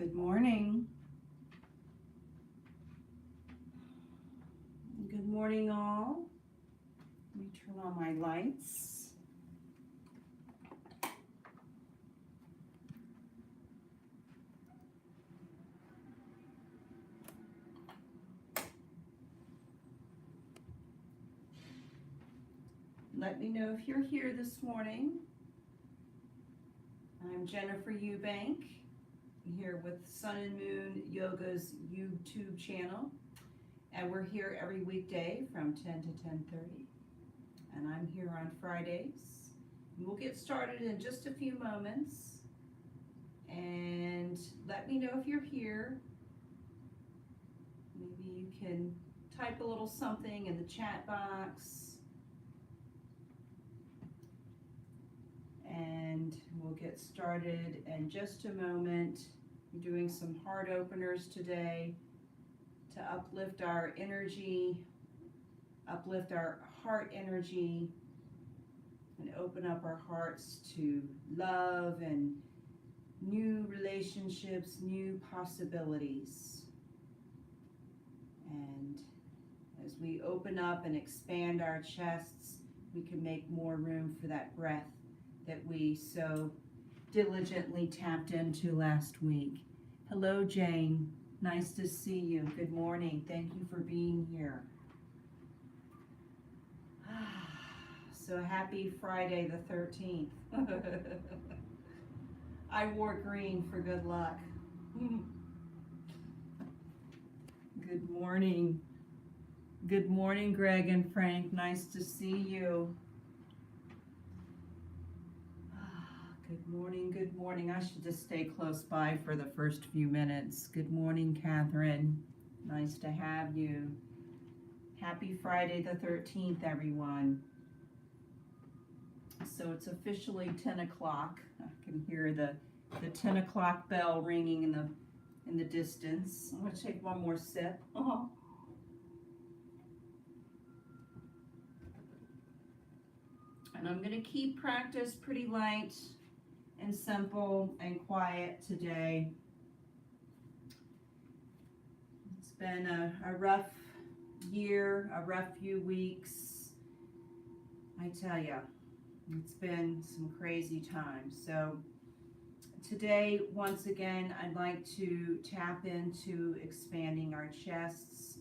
Good morning. Good morning, all. Let me turn on my lights. Let me know if you're here this morning. I'm Jennifer Eubank, here with Sun and Moon Yoga's YouTube channel. And we're here every weekday from 10 to 10:30. And I'm here on Fridays. We'll get started in just a few moments. And let me know if you're here. Maybe you can type a little something in the chat box. And we'll get started in just a moment. We're doing some heart openers today to uplift our energy, uplift our heart energy, and open up our hearts to love and new relationships, new possibilities. And as we open up and expand our chests, we can make more room for that breath that we so diligently tapped into last week. Hello, Jane. Nice to see you. Good morning. Thank you for being here. So happy Friday the 13th. I wore green for good luck. Good morning. Good morning, Greg and Frank. Nice to see you. Good morning, good morning. I should just stay close by for the first few minutes. Good morning, Catherine. Nice to have you. Happy Friday the 13th, everyone. So it's officially 10 o'clock. I can hear the 10 o'clock bell ringing in the distance. I'm going to take one more sip. And I'm going to keep practice pretty light and simple and quiet today. It's been a rough year, a rough few weeks. I tell you, it's been some crazy times. So today, once again, I'd like to tap into expanding our chests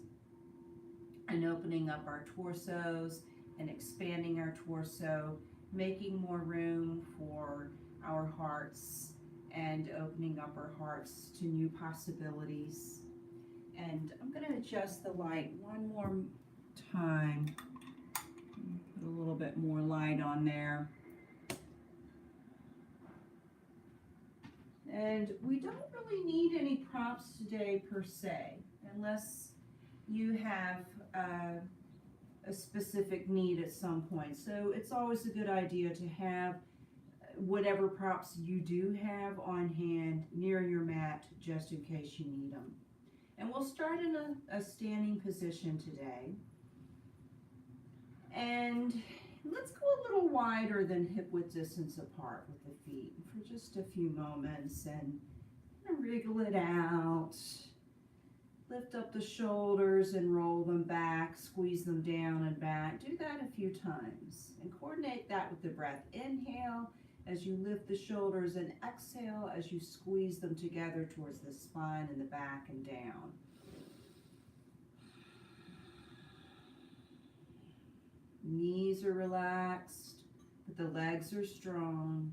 and opening up our torsos and expanding our torso, making more room for our hearts and opening up our hearts to new possibilities. And I'm going to adjust the light one more time. Put a little bit more light on there. And we don't really need any props today per se, unless you have a specific need at some point. So it's always a good idea to have whatever props you do have on hand near your mat, just in case you need them. And we'll start in a standing position today. And let's go a little wider than hip width distance apart with the feet for just a few moments, and wriggle it out. Lift up the shoulders and roll them back, squeeze them down and back. Do that a few times and coordinate that with the breath. Inhale as you lift the shoulders, and exhale as you squeeze them together towards the spine and the back and down. Knees are relaxed, but the legs are strong.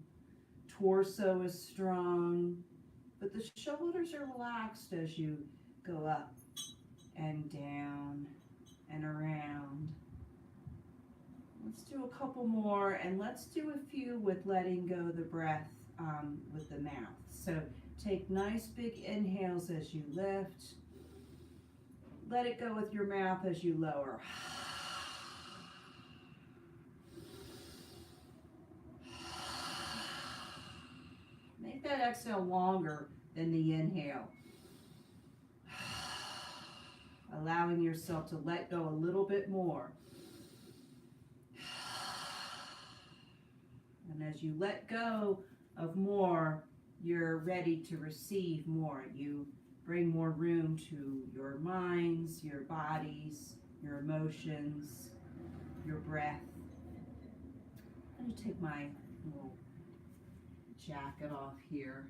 Torso is strong, but the shoulders are relaxed as you go up and down and around. Let's do a couple more, and let's do a few with letting go the breath with the mouth. So take nice big inhales as you lift. Let it go with your mouth as you lower. Make that exhale longer than the inhale. Allowing yourself to let go a little bit more. And as you let go of more, you're ready to receive more. You bring more room to your minds, your bodies, your emotions, your breath. I'm going to take my little jacket off here.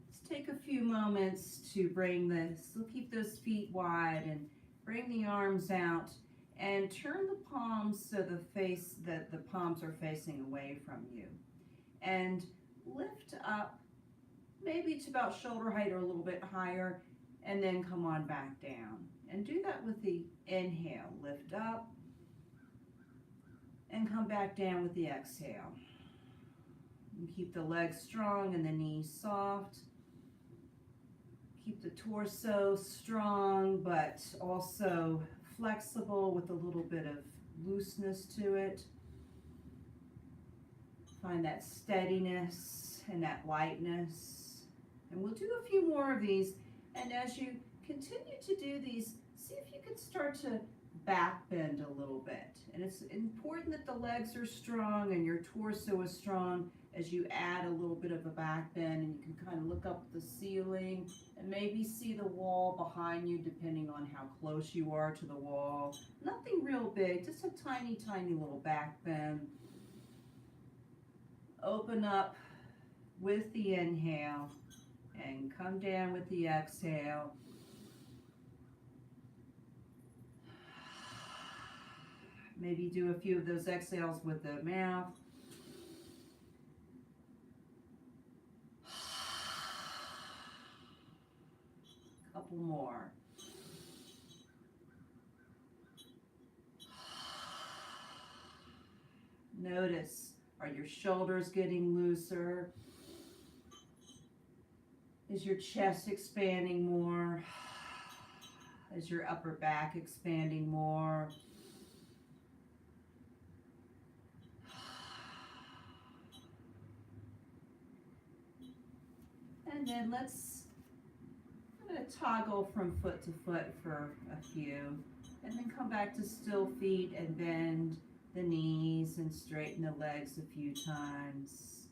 Let's take a few moments to bring this. We'll keep those feet wide and bring the arms out and turn the palms so the palms are facing away from you. And lift up maybe to about shoulder height or a little bit higher, and then come on back down. And do that with the inhale. Lift up and come back down with the exhale. And keep the legs strong and the knees soft. Keep the torso strong, but also flexible with a little bit of looseness to it. Find that steadiness and that lightness. And we'll do a few more of these. And as you continue to do these, see if you can start to back bend a little bit. And it's important that the legs are strong and your torso is strong as you add a little bit of a back bend, and you can kind of look up at the ceiling and maybe see the wall behind you depending on how close you are to the wall. Nothing real big, just a tiny, tiny little back bend. Open up with the inhale and come down with the exhale. Maybe do a few of those exhales with the mouth. Couple more. Notice, are your shoulders getting looser? Is your chest expanding more? Is your upper back expanding more? And then I'm going to toggle from foot to foot for a few, and then come back to still feet and bend the knees and straighten the legs a few times.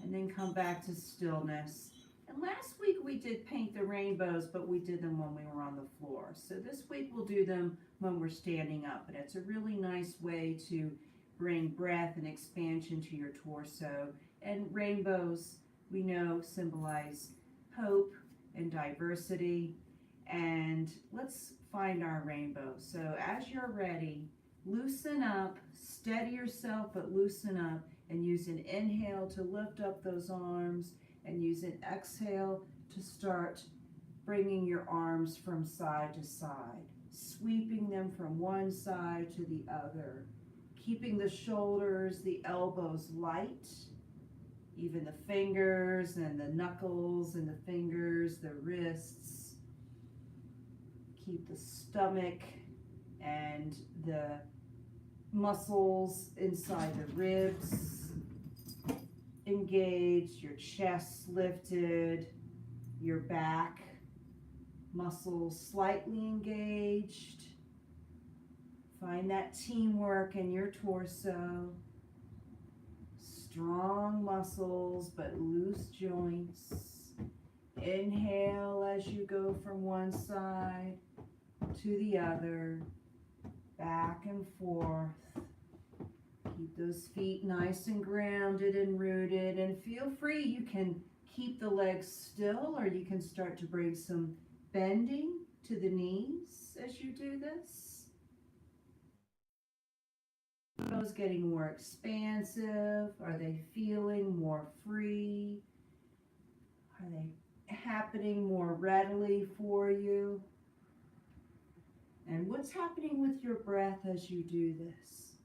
And then come back to stillness. And last week we did paint the rainbows, but we did them when we were on the floor. So this week we'll do them when we're standing up. And it's a really nice way to bring breath and expansion to your torso. And rainbows, we know, symbolize hope and diversity. And let's find our rainbow. So as you're ready, loosen up, steady yourself, but loosen up, and use an inhale to lift up those arms, and use an exhale to start bringing your arms from side to side, sweeping them from one side to the other, keeping the shoulders, the elbows light, even the fingers and the knuckles and the fingers, the wrists. Keep the stomach and the muscles inside the ribs engaged, your chest lifted, your back muscles slightly engaged. Find that teamwork in your torso. Strong muscles but loose joints. Inhale as you go from one side to the other, back and forth. Keep those feet nice and grounded and rooted, and feel free, you can keep the legs still, or you can start to bring some bending to the knees as you do this. Are those getting more expansive? Are they feeling more free? Are they happening more readily for you? And what's happening with your breath as you do this?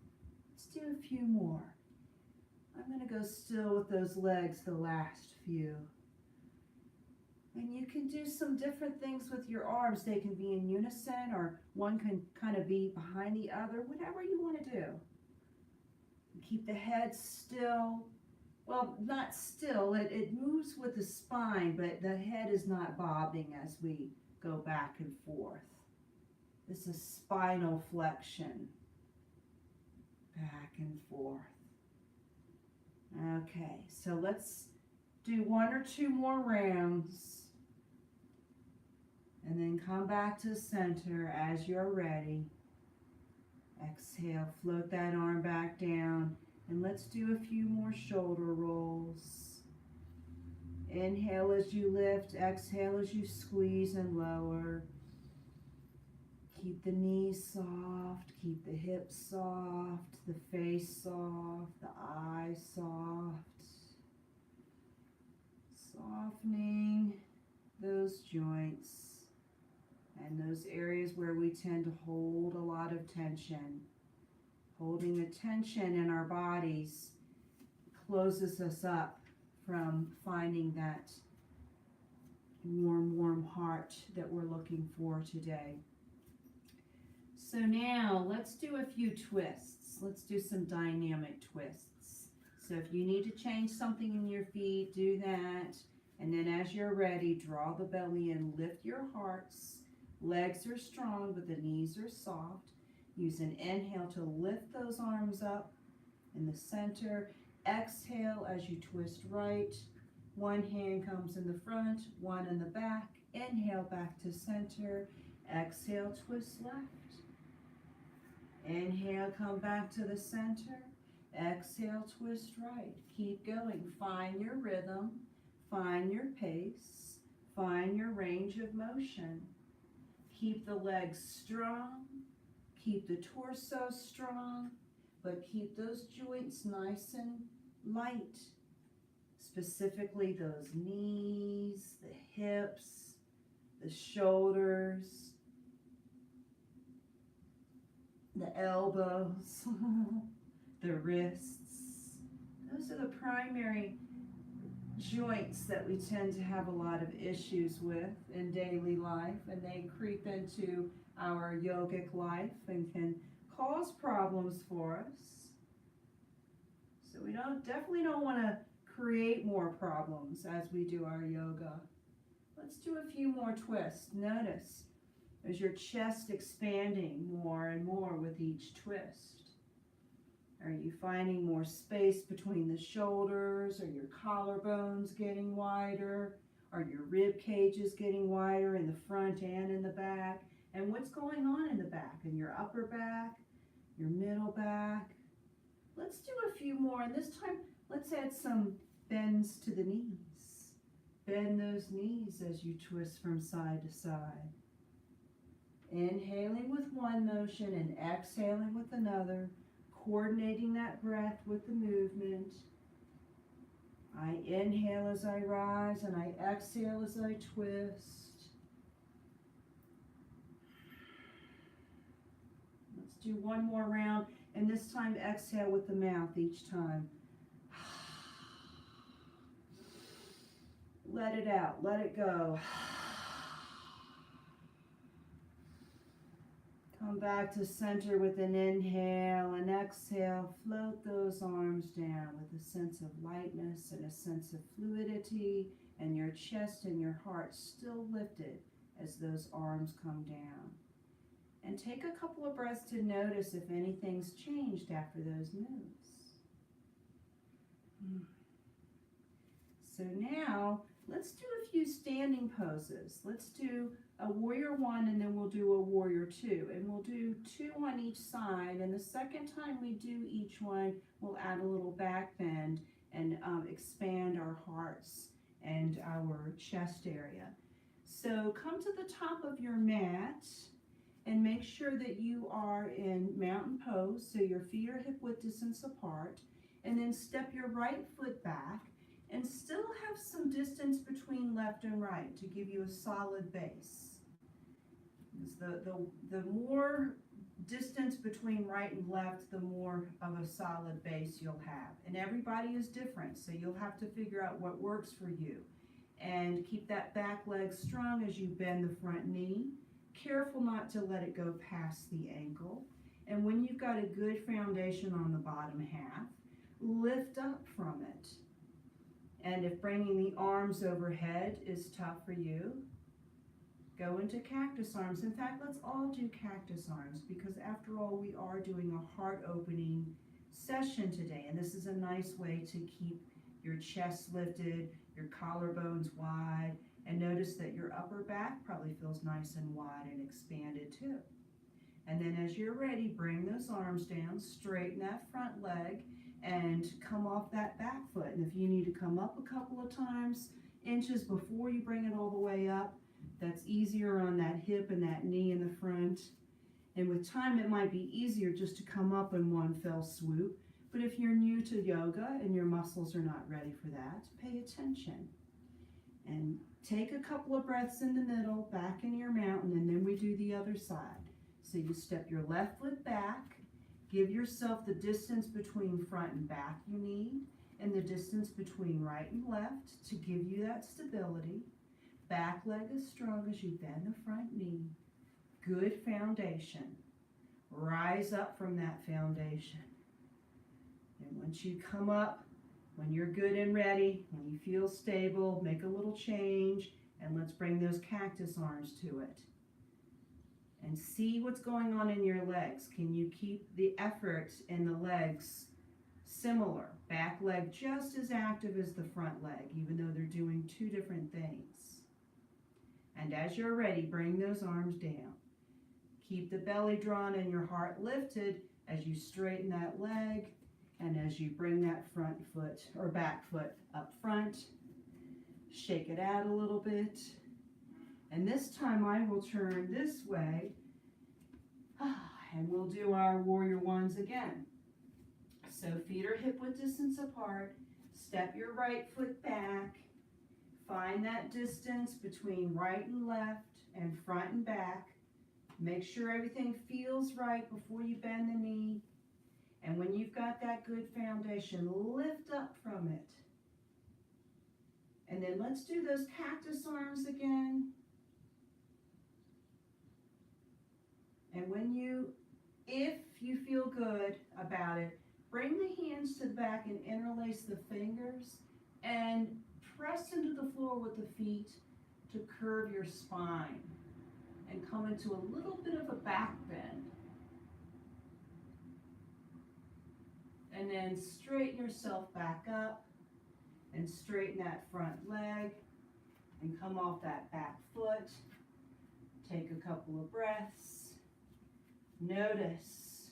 Let's do a few more. I'm going to go still with those legs the last few. And you can do some different things with your arms. They can be in unison, or one can kind of be behind the other, whatever you want to do. Keep the head still. Well, not still. It moves with the spine, but the head is not bobbing as we go back and forth. This is spinal flexion. Back and forth. Okay, so let's Do 1 or 2 more rounds. And then come back to center as you're ready. Exhale, float that arm back down. And let's do a few more shoulder rolls. Inhale as you lift, exhale as you squeeze and lower. Keep the knees soft, keep the hips soft, the face soft, the eyes soft. Softening those joints and those areas where we tend to hold a lot of tension. Holding the tension in our bodies closes us up from finding that warm heart that we're looking for today. So now let's do a few twists. Let's do some dynamic twists. So if you need to change something in your feet, do that. And then as you're ready, draw the belly in, lift your hearts. Legs are strong, but the knees are soft. Use an inhale to lift those arms up in the center. Exhale as you twist right. One hand comes in the front, one in the back. Inhale back to center. Exhale, twist left. Inhale, come back to the center. Exhale, twist right. Keep going. Find your rhythm. Find your pace. Find your range of motion. Keep the legs strong. Keep the torso strong. But keep those joints nice and light. Specifically those knees, the hips, the shoulders, the elbows, the wrists. Those are the primary joints that we tend to have a lot of issues with in daily life, and they creep into our yogic life and can cause problems for us. So we definitely don't want to create more problems as we do our yoga. Let's do a few more twists. Notice as your chest expanding more and more with each twist. Are you finding more space between the shoulders? Are your collarbones getting wider? Are your rib cages getting wider in the front and in the back? And what's going on in the back? In your upper back, your middle back? Let's do a few more, and this time let's add some bends to the knees. Bend those knees as you twist from side to side. Inhaling with one motion and exhaling with another, coordinating that breath with the movement. I inhale as I rise and I exhale as I twist. Let's do one more round, and this time exhale with the mouth each time. Let it out, let it go. Come back to center with an inhale and exhale. Float those arms down with a sense of lightness and a sense of fluidity, and your chest and your heart still lifted as those arms come down. And take a couple of breaths to notice if anything's changed after those moves. So now, let's do a few standing poses. Let's do a warrior one, and then we'll do a warrior two. And we'll do 2 on each side. And the second time we do each one, we'll add a little back bend and expand our hearts and our chest area. So come to the top of your mat and make sure that you are in mountain pose, so your feet are hip width distance apart. And then step your right foot back and still have some distance between left and right to give you a solid base. The more distance between right and left, the more of a solid base you'll have. And everybody is different, so you'll have to figure out what works for you. And keep that back leg strong as you bend the front knee. Careful not to let it go past the ankle. And when you've got a good foundation on the bottom half, lift up from it. And if bringing the arms overhead is tough for you, go into cactus arms. In fact, let's all do cactus arms, because after all, we are doing a heart opening session today, and this is a nice way to keep your chest lifted, your collarbones wide, and notice that your upper back probably feels nice and wide and expanded too. And then as you're ready, bring those arms down, straighten that front leg, and come off that back foot. And if you need to come up a couple of times, inches before you bring it all the way up, that's easier on that hip and that knee in the front. And with time, it might be easier just to come up in one fell swoop. But if you're new to yoga and your muscles are not ready for that, pay attention. And take a couple of breaths in the middle, back in your mountain, and then we do the other side. So you step your left foot back, give yourself the distance between front and back you need, and the distance between right and left to give you that stability. Back leg as strong as you bend the front knee. Good foundation. Rise up from that foundation. And once you come up, when you're good and ready, when you feel stable, make a little change, and let's bring those cactus arms to it. And see what's going on in your legs. Can you keep the effort in the legs similar? Back leg just as active as the front leg, even though they're doing two different things. And as you're ready, bring those arms down. Keep the belly drawn and your heart lifted as you straighten that leg and as you bring that front foot or back foot up front. Shake it out a little bit. And this time I will turn this way and we'll do our warrior ones again. So feet are hip width distance apart. Step your right foot back. Find that distance between right and left and front and back. Make sure everything feels right before you bend the knee. And when you've got that good foundation, lift up from it. And then let's do those cactus arms again. And if you feel good about it, bring the hands to the back and interlace the fingers and press into the floor with the feet to curve your spine and come into a little bit of a back bend. And then straighten yourself back up and straighten that front leg and come off that back foot. Take a couple of breaths. Notice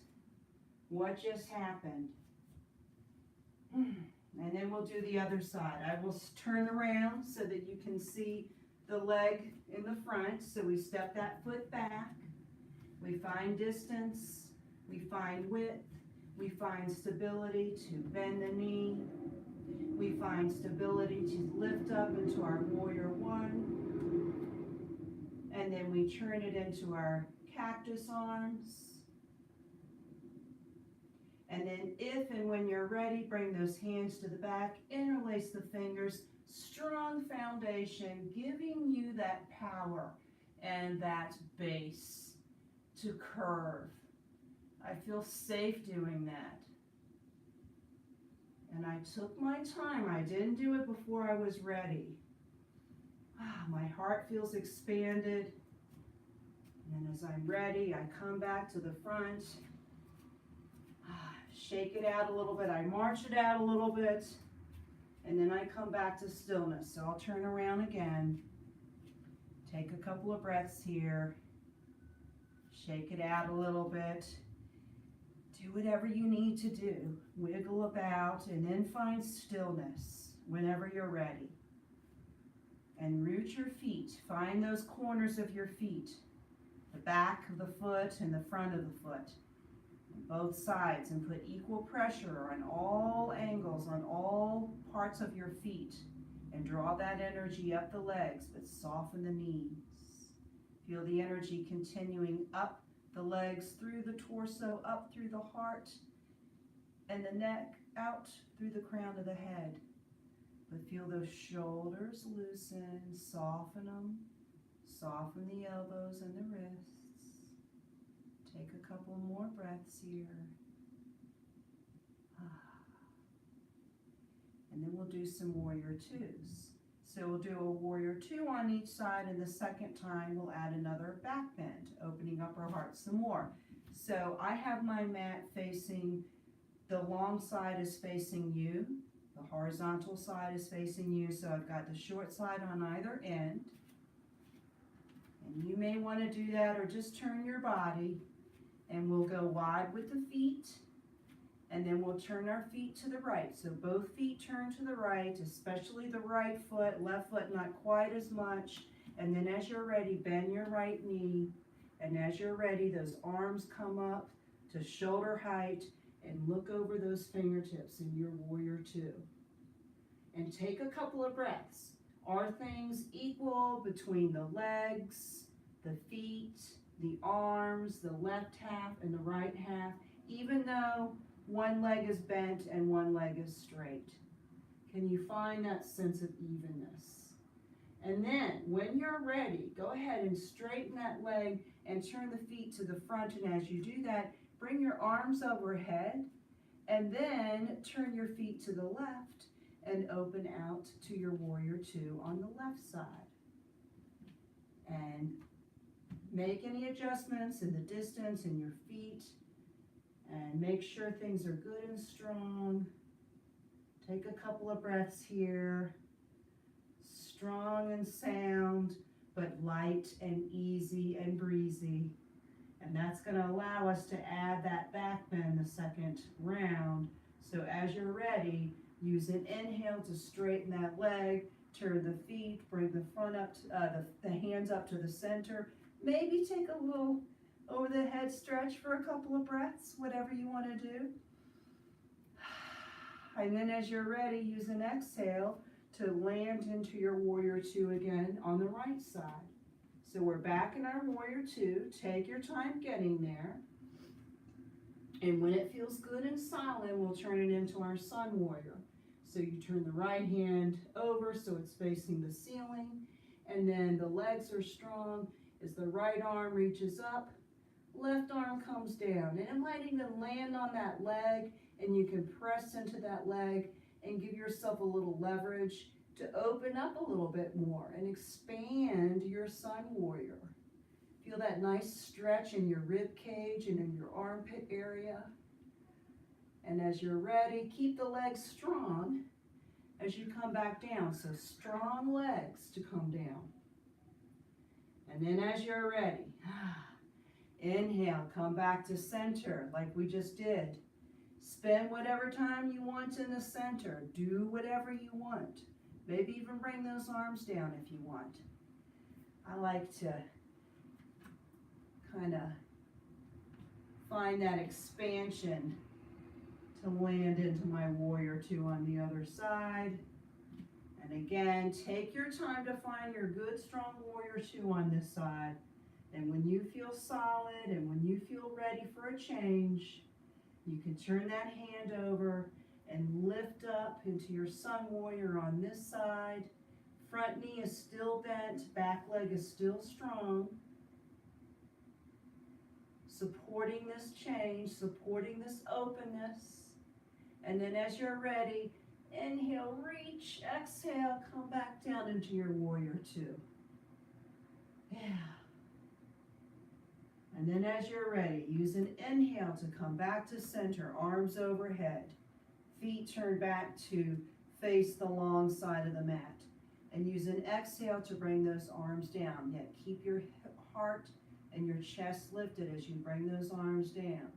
what just happened. And then we'll do the other side. I will turn around so that you can see the leg in the front. So we step that foot back. We find distance. We find width. We find stability to bend the knee. We find stability to lift up into our warrior one. And then we turn it into our cactus arms. And then if and when you're ready, bring those hands to the back, interlace the fingers, strong foundation, giving you that power and that base to curve. I feel safe doing that. And I took my time. I didn't do it before I was ready. My heart feels expanded. And as I'm ready, I come back to the front. Shake it out a little bit. I march it out a little bit. And then I come back to stillness. So I'll turn around again. Take a couple of breaths here. Shake it out a little bit. Do whatever you need to do. Wiggle about and then find stillness whenever you're ready. And root your feet. Find those corners of your feet. The back of the foot and the front of the foot. On both sides, and put equal pressure on all angles, on all parts of your feet. And draw that energy up the legs, but soften the knees. Feel the energy continuing up the legs, through the torso, up through the heart, and the neck, out through the crown of the head. But feel those shoulders loosen, soften them. Soften the elbows and the wrists. Take a couple more breaths here. And then we'll do some warrior twos. So we'll do a warrior two on each side, and the second time we'll add another back bend, opening up our heart some more. So I have my mat facing, the long side is facing you, the The horizontal side is facing you, so I've got the short side on either end. And you may want to do that or just turn your body. And we'll go wide with the feet. And then we'll turn our feet to the right. So both feet turn to the right, especially the right foot, left foot not quite as much. And then as you're ready, bend your right knee. And as you're ready, those arms come up to shoulder height and look over those fingertips in your warrior two. And take a couple of breaths. Are things equal between the legs, the feet, the arms, the left half and the right half, even though one leg is bent and one leg is straight? Can you find that sense of evenness? And then when you're ready, go ahead and straighten that leg and turn the feet to the front. And as you do that, bring your arms overhead and then turn your feet to the left and open out to your warrior two on the left side. And make any adjustments in the distance in your feet and make sure things are good and strong. Take a couple of breaths here. Strong and sound, but light and easy and breezy. And that's going to allow us to add that back bend the second round. So as you're ready, use an inhale to straighten that leg, turn the feet, bring the front up, the hands up to the center. Maybe take a little over the head stretch for a couple of breaths, whatever you want to do. And then as you're ready, use an exhale to land into your warrior two again on the right side. So we're back in our warrior two. Take your time getting there. And when it feels good and solid, we'll turn it into our sun warrior. So you turn the right hand over so it's facing the ceiling. And then the legs are strong as the right arm reaches up, left arm comes down. And it might even land on that leg, and you can press into that leg and give yourself a little leverage to open up a little bit more and expand your sun warrior. Feel that nice stretch in your rib cage and in your armpit area. And as you're ready, keep the legs strong as you come back down. So strong legs to come down. And then as you're ready, inhale, come back to center like we just did. Spend whatever time you want in the center. Do whatever you want. Maybe even bring those arms down if you want. I like to kind of find that expansion to land into my warrior two on the other side. And again, take your time to find your good, strong warrior two on this side. And when you feel solid and when you feel ready for a change, you can turn that hand over and lift up into your sun warrior on this side. Front knee is still bent, back leg is still strong. Supporting this change, supporting this openness. And then as you're ready, inhale, reach, exhale, come back down into your warrior two. Yeah. And then as you're ready, use an inhale to come back to center, arms overhead. Feet turn back to face the long side of the mat. And use an exhale to bring those arms down. Yet keep your heart and your chest lifted as you bring those arms down.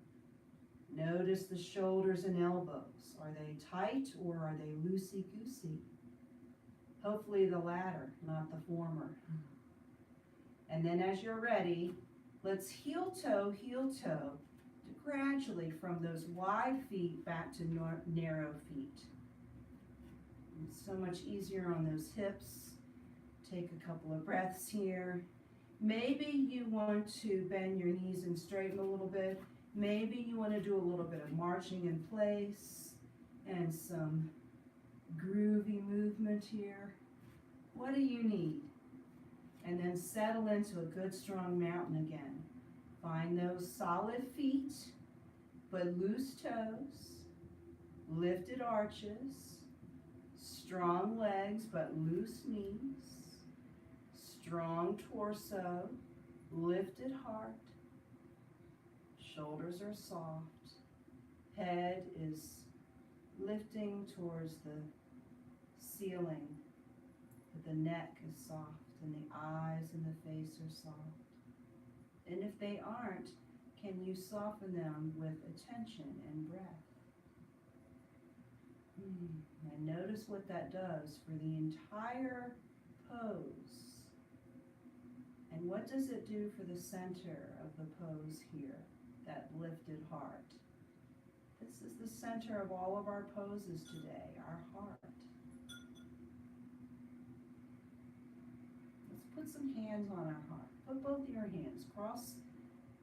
Notice the shoulders and elbows. Are they tight or are they loosey-goosey? Hopefully the latter, not the former. And then as you're ready, let's heel toe, gradually from those wide feet back to narrow feet. It's so much easier on those hips. Take a couple of breaths here. Maybe you want to bend your knees and straighten a little bit. Maybe you want to do a little bit of marching in place and some groovy movement here. What do you need? And then settle into a good strong mountain again. Find those solid feet, but loose toes, lifted arches, strong legs, but loose knees, strong torso, lifted heart, shoulders are soft, head is lifting towards the ceiling, but the neck is soft and the eyes and the face are soft. And if they aren't, can you soften them with attention and breath? And notice what that does for the entire pose. And what does it do for the center of the pose here, that lifted heart? This is the center of all of our poses today, our heart. Let's put some hands on our heart. Put both your hands, cross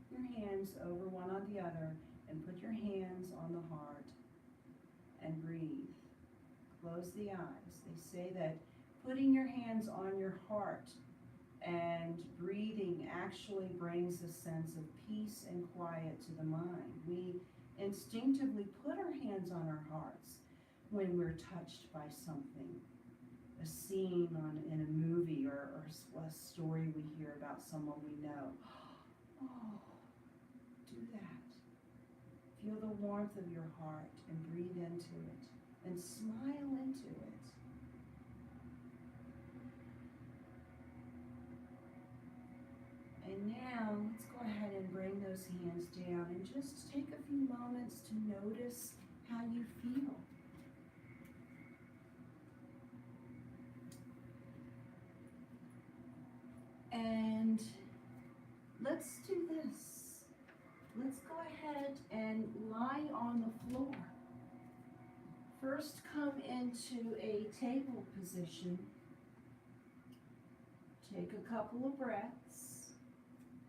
your hands over one on the other, and put your hands on the heart and breathe. Close the eyes. They say that putting your hands on your heart and breathing actually brings a sense of peace and quiet to the mind. We instinctively put our hands on our hearts when we're touched by something, a scene in a movie or a story we hear about someone we know. Oh, do that. Feel the warmth of your heart and breathe into it and smile into it. And now, let's go ahead and bring those hands down and just take a few moments to notice how you feel. And let's do this. Let's go ahead and lie on the floor. First, come into a table position. Take a couple of breaths.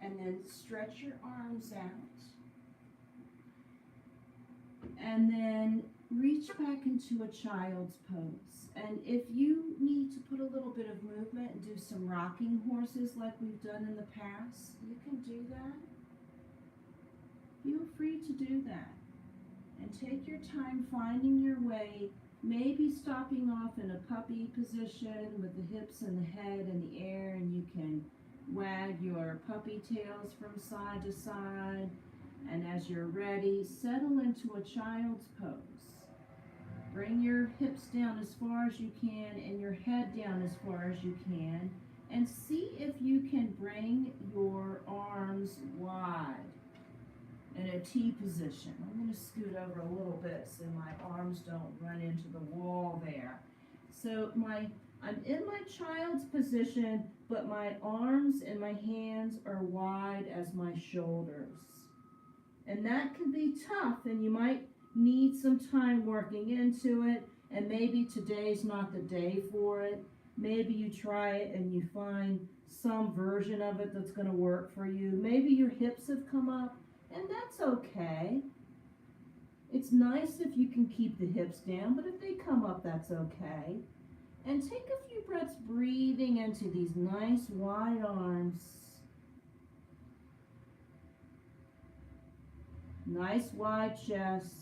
And then stretch your arms out. And then reach back into a child's pose. And if you need to put a little bit of movement and do some rocking horses like we've done in the past, you can do that. Feel free to do that. And take your time finding your way, maybe stopping off in a puppy position with the hips and the head in the air, and you can wag your puppy tails from side to side, and as you're ready, settle into a child's pose. Bring your hips down as far as you can and your head down as far as you can, and see if you can bring your arms wide in a T position. I'm going to scoot over a little bit so my arms don't run into the wall there. So I'm in my child's position, but my arms and my hands are wide as my shoulders. And that can be tough, and you might need some time working into it, and maybe today's not the day for it. Maybe you try it and you find some version of it that's going to work for you. Maybe your hips have come up, and that's okay. It's nice if you can keep the hips down, but if they come up, that's okay. And take a few breaths breathing into these nice wide arms. Nice wide chest.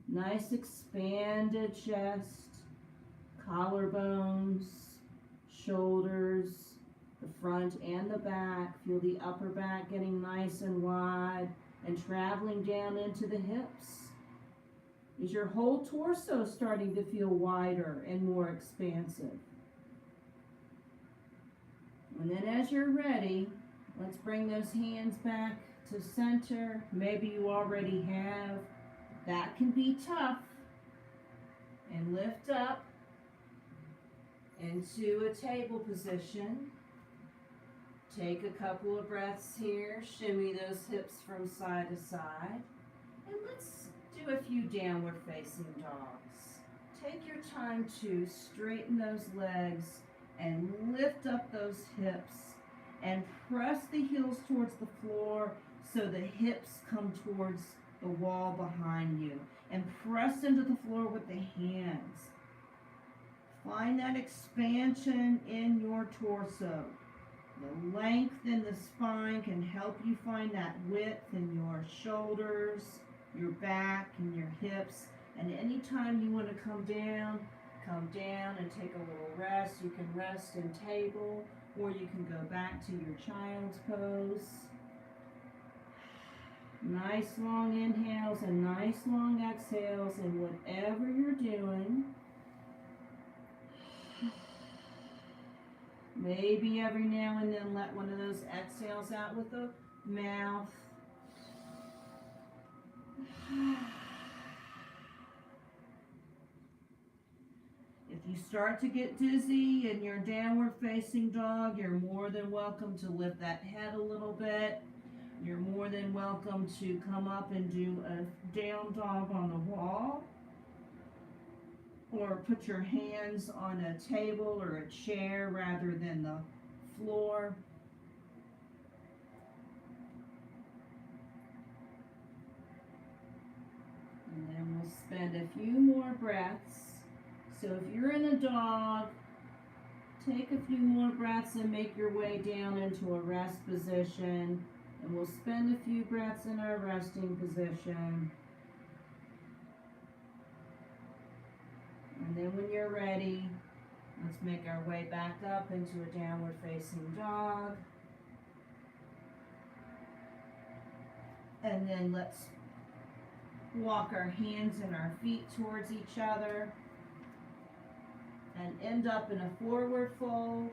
Nice expanded chest. Collarbones. Shoulders. The front and the back. Feel the upper back getting nice and wide and traveling down into the hips. Is your whole torso starting to feel wider and more expansive? And then as you're ready, let's bring those hands back to center. Maybe you already have. That can be tough. And lift up into a table position. Take a couple of breaths here. Shimmy those hips from side to side. And let's do a few downward facing dogs. Take your time to straighten those legs and lift up those hips and press the heels towards the floor so the hips come towards the wall behind you, and press into the floor with the hands. Find that expansion in your torso. The length in the spine can help you find that width in your shoulders, your back, and your hips. And anytime you want to come down and take a little rest. You can rest in table, or you can go back to your child's pose. Nice long inhales and nice long exhales, and whatever you're doing, Maybe every now and then let one of those exhales out with the mouth. If you start to get dizzy in your downward facing dog, you're more than welcome to lift that head a little bit. You're more than welcome to come up and do a down dog on the wall, or put your hands on a table or a chair rather than the floor. And then we'll spend a few more breaths. So if you're in a dog, take a few more breaths and make your way down into a rest position. And we'll spend a few breaths in our resting position. And then when you're ready, let's make our way back up into a downward facing dog. And then let's walk our hands and our feet towards each other and end up in a forward fold.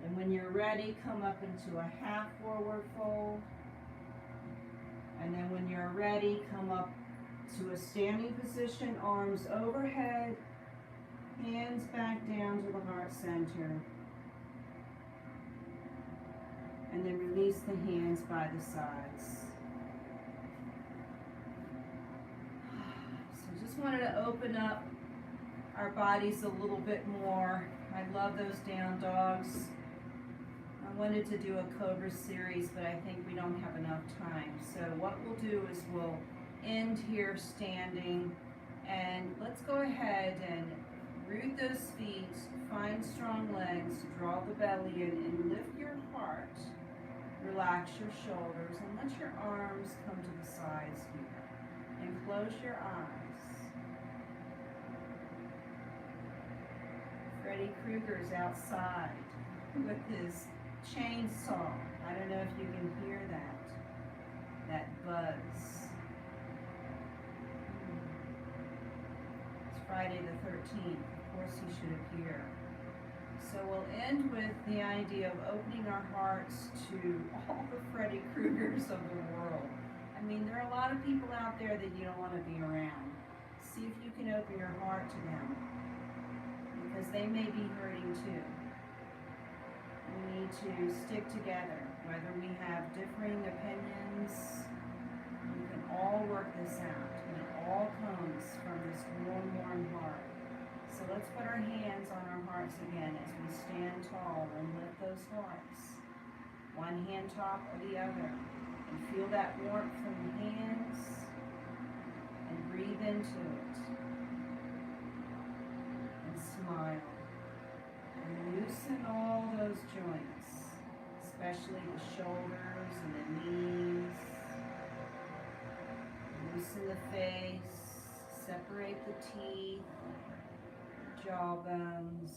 And when you're ready, come up into a half forward fold. And then when you're ready, come up to a standing position, arms overhead, hands back down to the heart center. And then release the hands by the sides. So just wanted to open up our bodies a little bit more. I love those down dogs. I wanted to do a Cobra series, but I think we don't have enough time. So what we'll do is we'll end here standing, and let's go ahead and root those feet, find strong legs, draw the belly in, and lift your heart. Relax your shoulders, and let your arms come to the sides here, and close your eyes. Freddy Krueger's outside with his chainsaw. I don't know if you can hear that buzz. It's Friday the 13th. Of course he should appear. So we'll end with the idea of opening our hearts to all the Freddy Kruegers of the world. I mean, there are a lot of people out there that you don't want to be around. See if you can open your heart to them, because they may be hurting too. We need to stick together, whether we have differing opinions. We can all work this out, and it all comes from this warm, warm heart. So let's put our hands on our hearts again as we stand tall and lift those hearts. One hand top of the other. And feel that warmth from the hands. And breathe into it. And smile. And loosen all those joints, especially the shoulders and the knees. Loosen the face. Separate the teeth. Jawbones.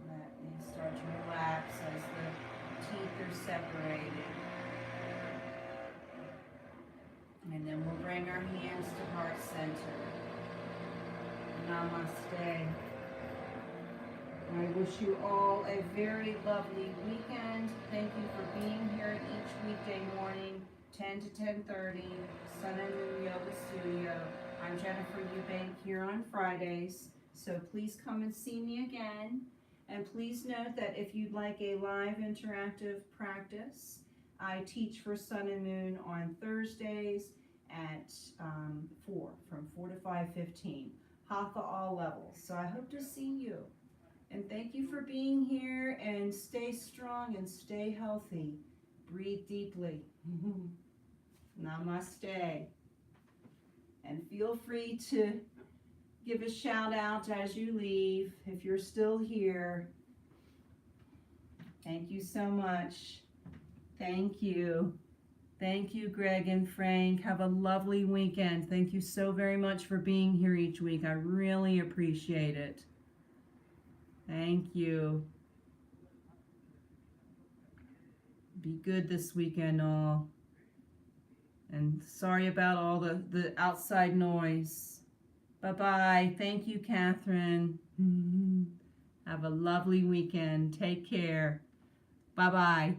Let me start to relax as the teeth are separated. And then we'll bring our hands to heart center. Namaste. I wish you all a very lovely weekend. Thank you for being here each weekday morning, 10 to 10:30, Sun and Moon Yoga Studio. I'm Jennifer Eubank here on Fridays, so please come and see me again. And please note that if you'd like a live interactive practice, I teach for Sun and Moon on Thursdays at 4, from 4 to 5:15. Hatha all levels. So I hope to see you. And thank you for being here, and stay strong and stay healthy. Breathe deeply. Namaste. And feel free to give a shout out as you leave if you're still here. Thank you so much. Thank you. Thank you, Greg and Frank. Have a lovely weekend. Thank you so very much for being here each week. I really appreciate it. Thank you. Be good this weekend, all. And sorry about all the outside noise. Bye-bye. Thank you, Catherine. Have a lovely weekend. Take care. Bye-bye.